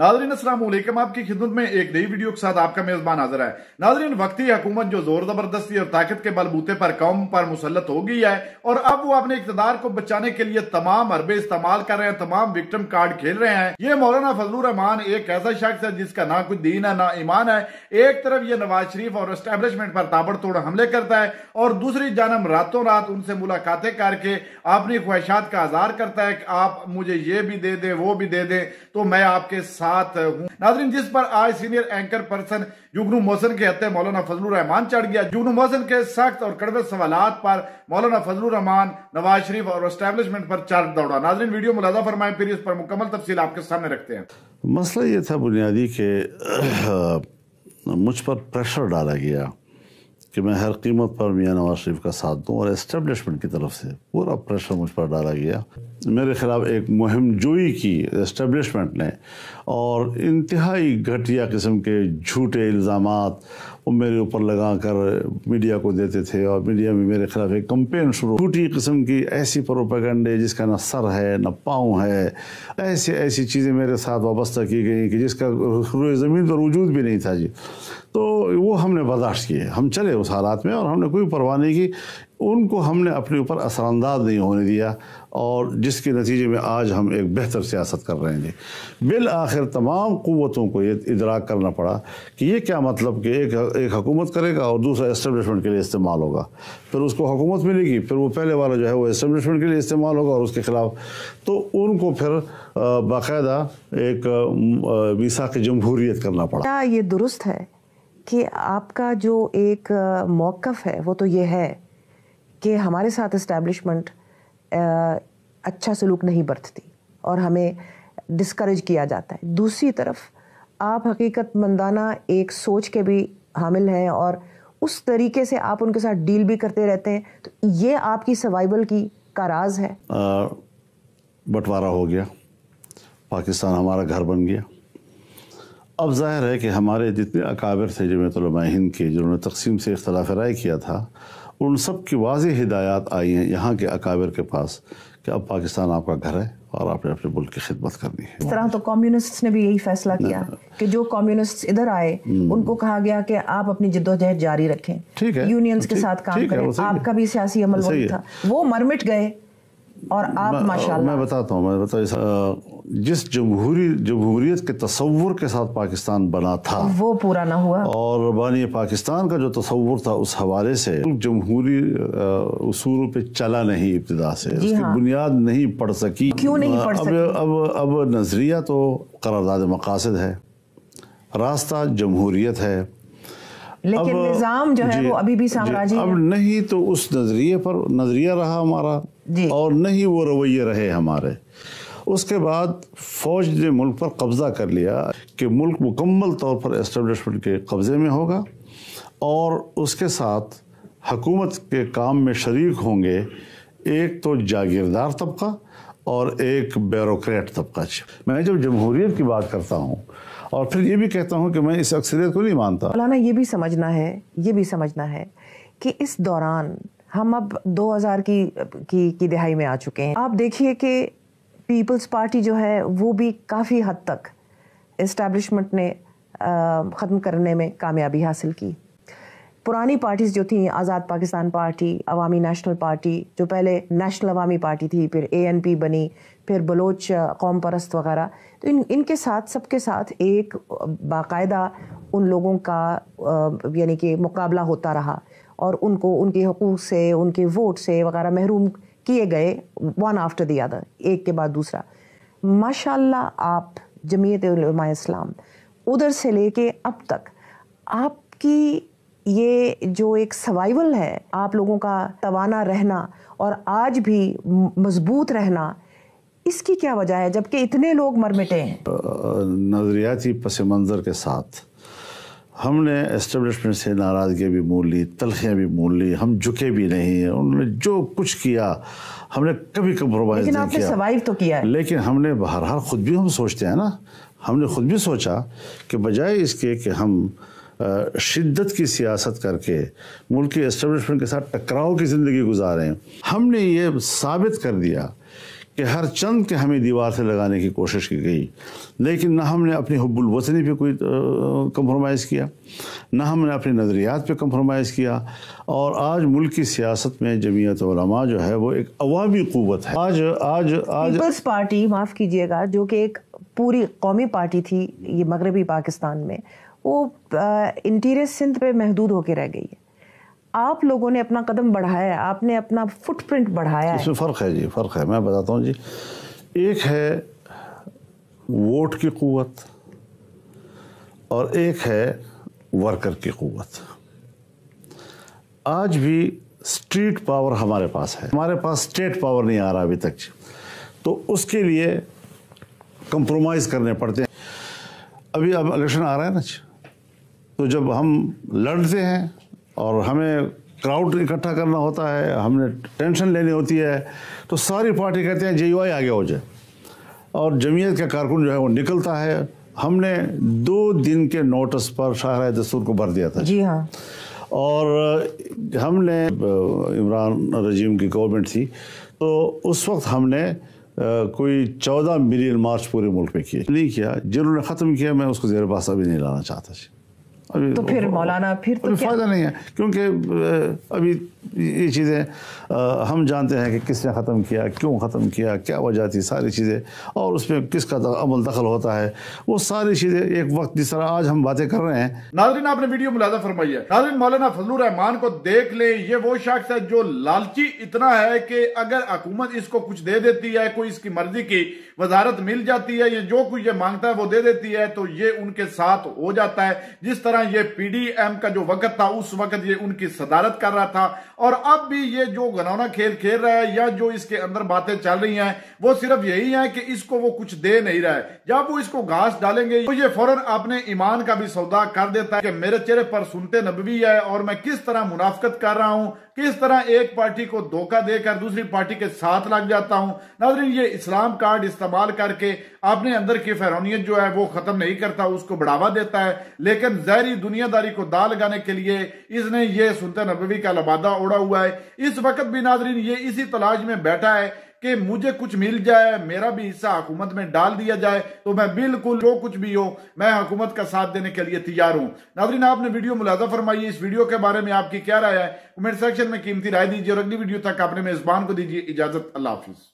नाज़रीन अस्सलाम वालेकुम, आपकी खिदमत में एक नई वीडियो के साथ आपका मेजबान हाजिर है। नाज़रीन, वक्ती हुकूमत जो जोर जबरदस्ती और ताकत के बलबूते पर कौम पर मुसल्लत हो गई है और अब वो अपने इक़्तिदार को बचाने के लिए तमाम हरबे इस्तेमाल कर रहे हैं, तमाम विक्टिम कार्ड खेल रहे हैं। ये मौलाना फजलुर रहमान एक ऐसा शख्स है जिसका ना कोई दीन है ना ईमान है। एक तरफ ये नवाज शरीफ और एस्टेब्लिशमेंट पर ताबड़तोड़ हमले करता है और दूसरी जानब रातों रात उनसे मुलाकातें करके अपनी ख्वाहिशात का इज़हार करता है कि आप मुझे ये भी दे दें वो भी दे दें तो मैं आपके साथ हूं। नाज़रीन, जिस पर आज सीनियर एंकर पर्सन जुगनू मोहसिन के हत्या मौलाना फजलुर रहमान चढ़ गया। जुगनू मोहसिन के सख्त और कड़वे सवालात पर मौलाना फजलुर रहमान नवाज शरीफ और एस्टेब्लिशमेंट पर चढ़ दौड़ा। नाज़रीन, वीडियो मुलाजा फरमाएं, फिर इस पर मुकम्मल तफसील आपके सामने रखते हैं। मसला ये था बुनियादी कि मुझ पर प्रेशर डाला गया कि मैं हर कीमत पर मियां नवाज शरीफ का साथ दूं और एस्टेब्लिशमेंट की तरफ से पूरा प्रेशर मुझ पर डाला गया। मेरे खिलाफ एक मुहिम जोई की एस्टेब्लिशमेंट ने और इंतहाई घटिया किस्म के झूठे इल्ज़ामात वो मेरे ऊपर लगा कर मीडिया को देते थे और मीडिया में मेरे खिलाफ एक कंपेन शुरू, झूठी किस्म की ऐसी प्रोपेगेंडे जिसका न सर है न पाँव है, ऐसी चीज़ें मेरे साथ वाबस्ता की गई कि जिसका रूए ज़मीन पर वजूद भी नहीं था जी। तो वो हमने बर्दाश्त किए, हम चले उस हालात में और हमने कोई परवाह नहीं की, उनको हमने अपने ऊपर असरानंदाज नहीं होने दिया और जिसके नतीजे में आज हम एक बेहतर सियासत कर रहे हैं। बिल आखिर तमाम क़ुव्वतों को ये इदराक करना पड़ा कि ये क्या मतलब कि एक हुकूमत करेगा और दूसरा एस्टेब्लिशमेंट के लिए इस्तेमाल होगा, फिर उसको हुकूमत मिलेगी, फिर वो पहले वाला जो है वो एस्टेब्लिशमेंट के लिए इस्तेमाल होगा और उसके खिलाफ तो उनको फिर बाकायदा एक मीसाक़ जमहूरियत करना पड़ा। क्या ये दुरुस्त है कि आपका जो एक मौक़िफ़ है वो तो ये है कि हमारे साथ एस्टैब्लिशमेंट अच्छा सलूक नहीं बरतती और हमें डिस्करेज किया जाता है, दूसरी तरफ आप हकीकतमंदाना एक सोच के भी हामिल हैं और उस तरीके से आप उनके साथ डील भी करते रहते हैं, तो ये आपकी सर्वाइवल का राज है। बंटवारा हो गया, पाकिस्तान हमारा घर बन गया। अब ज़ाहिर है कि हमारे जितने अकाबिर थे जमीयत उलमा हिंद के जिन्होंने तक़सीम से इख्तलाफ राय किया था, उन सब की वाज़ेह हिदायत आई हैं यहाँ के अकाबिर के पास कि अब पाकिस्तान आपका घर है और आपने अपने मुल्क की खिदमत करनी है। इस तरह तो कम्युनिस्ट्स ने भी यही फैसला किया कि जो कम्युनिस्ट्स इधर आए उनको कहा गया कि आप अपनी जिद्दोजहद जारी रखें, ठीक है, यूनियंस के साथ काम करें। आपका भी सियासी अमल वही था, वो मर मिट गए और आप माशाल्लाह। मैं बताता जिस जमहूरियत के तसव्वुर के साथ पाकिस्तान बना था वो पूरा ना हुआ और बानी पाकिस्तान का जो तस्वुर था उस हवाले से जमहूरी उसूलों पे चला नहीं, इब्तिदा से उसकी बुनियाद नहीं पड़ सकी। क्यों नहीं पड़ सकी? अब नजरिया तो करारदाद मकासद है, रास्ता जमहूरियत है, लेकिन निजाम जो है वो अभी भी साम्राज्य है। अब नहीं तो उस नजरिया रहा हमारा और नहीं वो रवैये रहे हमारे। उसके बाद फौज ने मुल्क पर कब्ज़ा कर लिया कि मुल्क मुकम्मल तौर पर एस्टेब्लिशमेंट के कब्ज़े में होगा और उसके साथ हुकूमत के काम में शरीक होंगे एक तो जागीरदार तबका और एक ब्यूरोक्रेट तबका। मैं जब जमहूरियत की बात करता हूँ और फिर ये भी कहता हूँ कि मैं इस अक्सरियत को नहीं मानता। मौलाना ये भी समझना है कि इस दौरान हम अब 2000 की दिहाई में आ चुके हैं। आप देखिए कि पीपल्स पार्टी जो है वो भी काफ़ी हद तक एस्टैब्लिशमेंट ने ख़त्म करने में कामयाबी हासिल की। पुरानी पार्टीज़ जो थी, आज़ाद पाकिस्तान पार्टी, अवामी नेशनल पार्टी जो पहले नेशनल अवामी पार्टी थी, फिर ANP बनी, फिर बलोच कौम परस्त वगैरह, तो इनके साथ सबके साथ एक बाकायदा उन लोगों का यानी कि मुकाबला होता रहा और उनको उनके हुकूक से, उनके वोट से वगैरह महरूम किए गए, वन आफ्टर द अदर, एक के बाद दूसरा। माशाल्लाह आप जमीयत उलमा इस्लाम उधर से लेके अब तक आपकी ये जो एक सर्वाइवल है, आप लोगों का तवाना रहना और आज भी मजबूत रहना, इसकी क्या वजह है जबकि इतने लोग मर मिटे हैं? नजरियाती पस मंज़र के साथ हमने एस्टेब्लिशमेंट से नाराज़गी भी मोल ली, तलखियाँ भी मोल ली, हम झुके भी नहीं, उन्होंने जो कुछ किया हमने कभी कंप्रोमाइज़ नहीं किया। लेकिन आपने सर्वाइव तो किया है। लेकिन हमने बहरहाल खुद भी हम सोचते हैं ना, हमने खुद भी सोचा कि बजाय इसके कि हम शिद्दत की सियासत करके मुल्क के एस्टेब्लिशमेंट के साथ टकराव की ज़िंदगी गुजारें, हमने ये साबित कर दिया کہ ہر چند کے ہمیں دیوار سے لگانے کی کوشش کی گئی، لیکن نہ ہم نے اپنی حب الوطنی پہ کوئی کمپرومائز کیا، نہ ہم نے اپنے نظریات پہ کمپرومائز کیا، اور آج ملک کی سیاست میں جمعیت علماء جو ہے وہ ایک عوامی قوت ہے۔ آج پیپلز پارٹی، معاف کیجئے گا، جو کہ ایک پوری قومی پارٹی تھی یہ مغربی پاکستان میں، وہ انٹیریئر سندھ پہ محدود ہو کے رہ گئی ہے۔ آپ لوگوں نے اپنا قدم بڑھایا ہے، آپ نے اپنا فٹ پرنٹ بڑھایا ہے۔ اس میں فرق ہے جی، فرق ہے، میں بتاتا ہوں جی۔ ایک ہے ووٹ کی قوت اور ایک ہے ورکر کی قوت۔ آج بھی اسٹریٹ پاور ہمارے پاس ہے، ہمارے پاس اسٹیٹ پاور نہیں آ رہا ابھی تک، تو اس کے لیے کمپرومائز کرنے پڑتے ہیں۔ ابھی اب الیکشن آ رہا ہے نا، تو جب ہم لڑتے ہیں اور ہمیں کراؤڈ اکٹھا کرنا ہوتا ہے، ہم نے ٹینشن لینی ہوتی ہے، تو ساری پارٹی کہتے ہیں JUI آگے ہو جائے، اور جمعیت کا کارکن جو ہے وہ نکلتا ہے۔ ہم نے 2 دن کے نوٹس پر شاہراہ دستور کو بھر دیا تھا جی ہاں، اور ہم نے عمران رجیم کی گورنمنٹ تھی، تو اس وقت ہم نے کوئی 14 ملین مارچ پورے ملک میں کیے، نہیں کیا۔ جنہوں نے ختم کیا، میں اس کو زیر بحث ابھی نہیں لانا چاہتا۔ تو پھر مولانا پھر تو فائدہ نہیں ہے، کیونکہ ابھی یہ چیزیں ہم جانتے ہیں کہ کس نے ختم کیا، کیوں ختم کیا، کیا وجہ تھی، ساری چیزیں، اور اس میں کس کا عمل دخل ہوتا ہے، وہ ساری چیزیں ایک وقت جس طرح آج ہم باتیں کر رہے ہیں۔ ناظرین، آپ نے ویڈیو ملاحظہ فرمائی ہے۔ ناظرین، مولانا فضل الرحمان کو دیکھ لیں، یہ وہ شخص ہے جو لالچی اتنا ہے کہ اگر حکومت اس کو کچھ دے دیتی ہے، کوئی اس کی مرضی کی وزارت مل جاتی ہے، یہ جو کچھ یہ مانگتا ہے وہ دے دیتی ہے، تو یہ ان کے ساتھ ہو جاتا ہے۔ جس طرح یہ PDM کا جو وقت تھا، اس وقت یہ ان کی صدارت کر رہا تھا، اور اب بھی یہ جو گھنونا کھیل کھیل رہا ہے، یا جو اس کے اندر باتیں چل رہی ہیں، وہ صرف یہی ہیں کہ اس کو وہ کچھ دے نہیں رہا ہے۔ جب وہ اس کو گھاس ڈالیں گے تو یہ فوراً اپنے ایمان کا بھی سودا کر دیتا ہے کہ میرے چہرے پر سنت نبوی ہے، اور میں کس طرح منافقت کر رہا ہوں، کس طرح ایک پارٹی کو دھوکہ دے کر دوسری پارٹی کے ساتھ لگ جاتا ہوں۔ ناظرین، یہ اسلام کارڈ استعمال کر کے اپنے اندر کی فرعونیت جو ہے وہ ختم نہیں کرتا، اس کو بڑھاوا دیتا ہے، لیکن ظاہری دنیا داری کو دا لگانے کے لیے اس نے یہ سنت نبوی کا لبادہ اوڑا ہوا ہے۔ اس وقت بھی ناظرین یہ اسی تلاش میں بیٹھا ہے کہ مجھے کچھ مل جائے، میرا بھی حصہ حکومت میں ڈال دیا جائے، تو میں بالکل جو کچھ بھی ہو میں حکومت کا ساتھ دینے کے لیے تیار ہوں۔ ناظرین، آپ نے ویڈیو ملاحظہ فرمائی، اس ویڈیو کے بارے میں آپ کی کیا رائے ہے؟ کمنٹ سیکشن میں قیمتی رائے دیجیے، اور اگلی ویڈیو تک اپنے میزبان کو دیجیے اجازت۔ اللہ حافظ۔